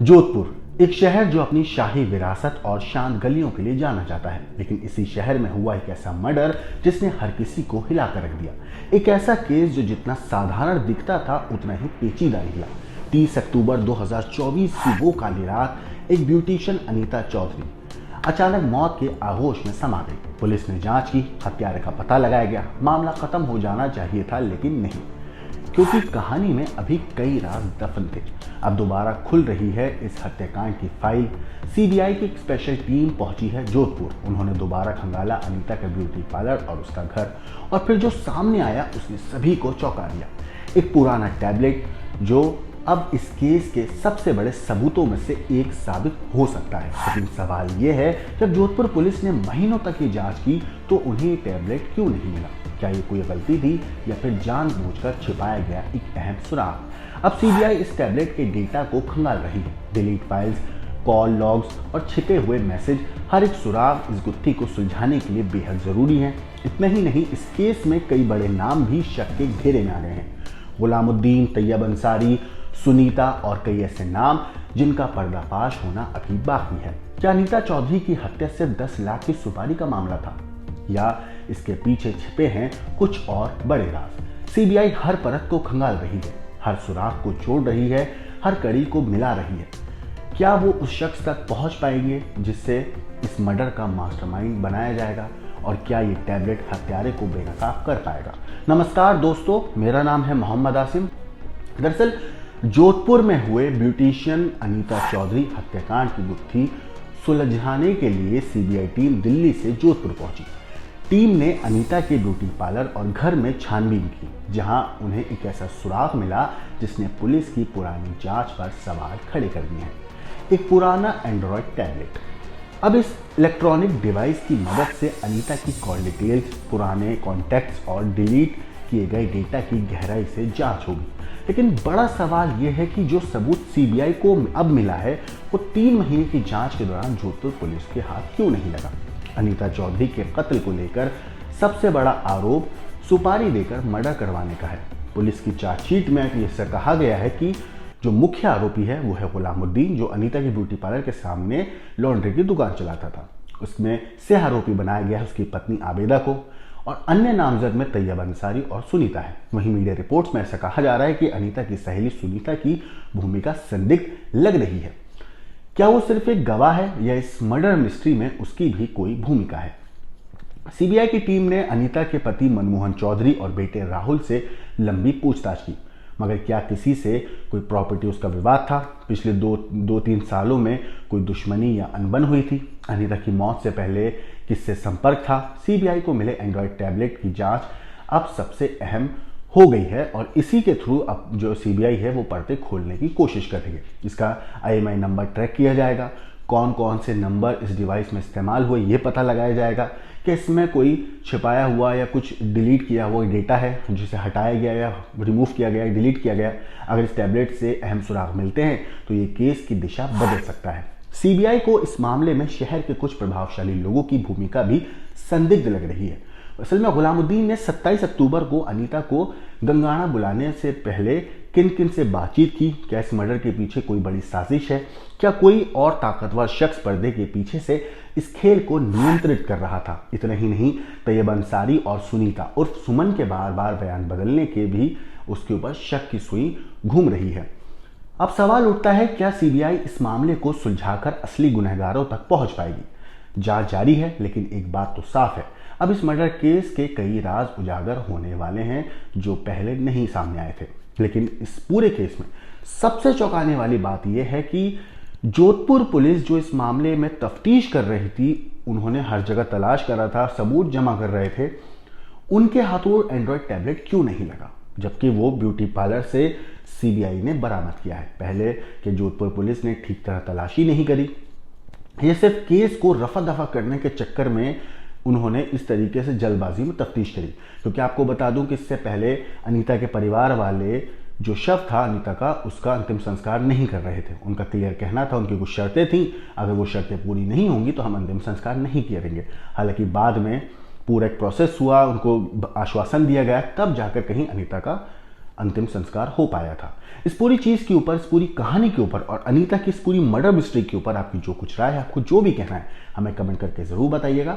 जोधपुर एक शहर जो अपनी शाही विरासत और शांत गलियों के लिए जाना जाता है, लेकिन इसी शहर में हुआ एक ऐसा मर्डर जिसने हर किसी को हिलाकर रख दिया। एक ऐसा केस जो जितना साधारण दिखता था उतना ही पेचीदा निकला। 30 अक्टूबर 2024 की वो काली रात एक ब्यूटिशियन अनीता चौधरी अचानक मौत के आगोश में समा गई। पुलिस ने जांच की, हत्यारे का पता लगाया गया। मामला खत्म हो जाना चाहिए था, लेकिन नहीं, क्योंकि कहानी में अभी कई राज दफन थे। अब दोबारा खुल रही है इस हत्याकांड की फाइल। सीबीआई की एक स्पेशल टीम पहुंची है जोधपुर। उन्होंने दोबारा खंगाला अनीता का ब्यूटी पार्लर और उसका घर, और फिर जो सामने आया उसने सभी को चौंका दिया। एक पुराना टैबलेट जो अब इस केस के सबसे बड़े सबूतों में से एक साबित हो सकता है। लेकिन सवाल यह है, जब जोधपुर पुलिस ने महीनों तक ये जांच की तो उन्हें ये टैबलेट क्यों नहीं मिला? क्या ये कोई गलती थी या फिर जानबूझकर छिपाया गया एक अहम सुराग? अब सीबीआई इस टैबलेट के डेटा को खंगाल रही है। डिलीट फाइल्स, कॉल लॉग्स और छिपे हुए मैसेज, हर एक सुराग इस गुत्थी को सुलझाने के लिए बेहद जरूरी है। इतना ही नहीं, इस केस में कई बड़े नाम भी शक के घेरे में आ गए हैं। गुलामुद्दीन, तैयब अंसारी, सुनीता और कई ऐसे नाम जिनका पर्दाफाश होना अभी बाकी है। क्या अनीता चौधरी की हत्या सिर्फ 10 लाख की सुपारी का मामला था, या इसके पीछे छिपे हैं कुछ और बड़े राज? सीबीआई हर परत को खंगाल रही है, हर सुराग को जोड़ रही है, हर कड़ी को मिला रही है। क्या वो उस शख्स तक पहुंच पाएंगे जिससे इस मर्डर का मास्टरमाइंड बनाया जाएगा? और क्या ये टैबलेट हत्यारे को बेनकाब कर पाएगा? नमस्कार दोस्तों, मेरा नाम है मोहम्मद आसिम। दरअसल जोधपुर में हुए ब्यूटिशियन अनीता चौधरी हत्याकांड की गुत्थी सुलझाने के लिए सीबीआई टीम दिल्ली से जोधपुर पहुंची। टीम ने अनीता के ब्यूटी पार्लर और घर में छानबीन की, जहां उन्हें एक ऐसा सुराग मिला जिसने पुलिस की पुरानी जांच पर सवाल खड़े कर दिए हैं। एक पुराना एंड्रॉयड टैबलेट। अब इस इलेक्ट्रॉनिक डिवाइस की मदद से अनीता की कॉल डिटेल्स, पुराने कॉन्टैक्ट्स और डिलीट किए गए डेटा की गहराई से जांच होगी। लेकिन बड़ा सवाल यह है कि जो सबूत सीबीआई को अब मिला है वो 3 महीने की जांच के दौरान जोधपुर पुलिस के हाथ क्यों नहीं लगा? अनीता चौधरी के कत्ल को लेकर सबसे बड़ा आरोप सुपारी देकर मर्डर करवाने का है। पुलिस की चार्जशीट में यह कहा गया है कि जो मुख्य आरोपी है वो है गुलामुद्दीन, जो अनीता की ब्यूटी पार्लर के सामने लॉन्ड्री की दुकान चलाता था। उसमें सह आरोपी बनाया गया है उसकी पत्नी आबेदा को, और अन्य नामजद में तैयब अंसारी और सुनीता है। वहीं मीडिया रिपोर्ट्स में ऐसा कहा जा रहा है कि अनीता की सहेली सुनीता की भूमिका संदिग्ध लग रही है। क्या वो सिर्फ एक गवाह है या इस मर्डर मिस्ट्री में उसकी भी कोई भूमिका है? सीबीआई की टीम ने अनीता के पति मनमोहन चौधरी और बेटे राहुल से लंबी पूछताछ की, मगर क्या किसी से कोई प्रॉपर्टी उसका विवाद था? पिछले 2-3 सालों में कोई दुश्मनी या अनबन हुई थी? अनीता की मौत से पहले किससे संपर्क था? सीबीआई को मिले एंड्रॉयड टैबलेट की जांच अब सबसे अहम हो गई है, और इसी के थ्रू अब जो सीबीआई है वो पर्दे खोलने की कोशिश कर रही है। इसका आईएमआई नंबर ट्रैक किया जाएगा, कौन कौन से नंबर इस डिवाइस में इस्तेमाल हुए ये पता लगाया जाएगा कि इसमें कोई छिपाया हुआ या कुछ डिलीट किया हुआ डेटा है जिसे हटाया गया या रिमूव किया गया, डिलीट किया गया। अगर इस टैबलेट से अहम सुराग मिलते हैं तो ये केस की दिशा बदल सकता है। सीबीआई को इस मामले में शहर के कुछ प्रभावशाली लोगों की भूमिका भी संदिग्ध लग रही है। असल में गुलामुद्दीन ने 27 अक्टूबर को अनीता को गंगाना बुलाने से पहले किन किन से बातचीत की? क्या इस मर्डर के पीछे कोई बड़ी साजिश है? क्या कोई और ताकतवर शख्स पर्दे के पीछे से इस खेल को नियंत्रित कर रहा था? इतना ही नहीं, तैयब अंसारी और सुनीता उर्फ सुमन के बार बार बयान बदलने के भी उसके ऊपर शक की सुई घूम रही है। अब सवाल उठता है, क्या सीबीआई इस मामले को सुलझाकर असली गुनहगारों तक पहुंच पाएगी? जांच जारी है, लेकिन एक बात तो साफ है, अब इस मर्डर केस के कई राज उजागर होने वाले हैं जो पहले नहीं सामने आए थे। लेकिन इस पूरे केस में सबसे चौंकाने वाली बात यह है कि जोधपुर पुलिस जो इस मामले में तफ्तीश कर रही थी, उन्होंने हर जगह तलाश करा था, सबूत जमा कर रहे थे, उनके हाथों एंड्रॉयड टैबलेट क्यों नहीं लगा, जबकि वो ब्यूटी पार्लर से सीबीआई ने बरामद किया है? पहले कि जोधपुर पुलिस ने ठीक तरह तलाशी नहीं करी, ये सिर्फ केस को रफा दफा करने के चक्कर में उन्होंने इस तरीके से जल्दबाजी में तफ्तीश करी। क्योंकि आपको बता दूं कि इससे पहले अनीता के परिवार वाले जो शव था अनीता का, उसका अंतिम संस्कार नहीं कर रहे थे। उनका क्लियर कहना था, उनकी कुछ शर्तें थी, अगर वो शर्तें पूरी नहीं होंगी तो हम अंतिम संस्कार नहीं करेंगे। हालांकि बाद में पूरा एक प्रोसेस हुआ, उनको आश्वासन दिया गया, तब जाकर कहीं अनीता का अंतिम संस्कार हो पाया था। इस पूरी चीज के ऊपर, इस पूरी कहानी के ऊपर और अनीता की इस पूरी मर्डर मिस्ट्री के ऊपर आपकी जो कुछ राय है, आपको जो भी कहना है, हमें कमेंट करके जरूर बताइएगा।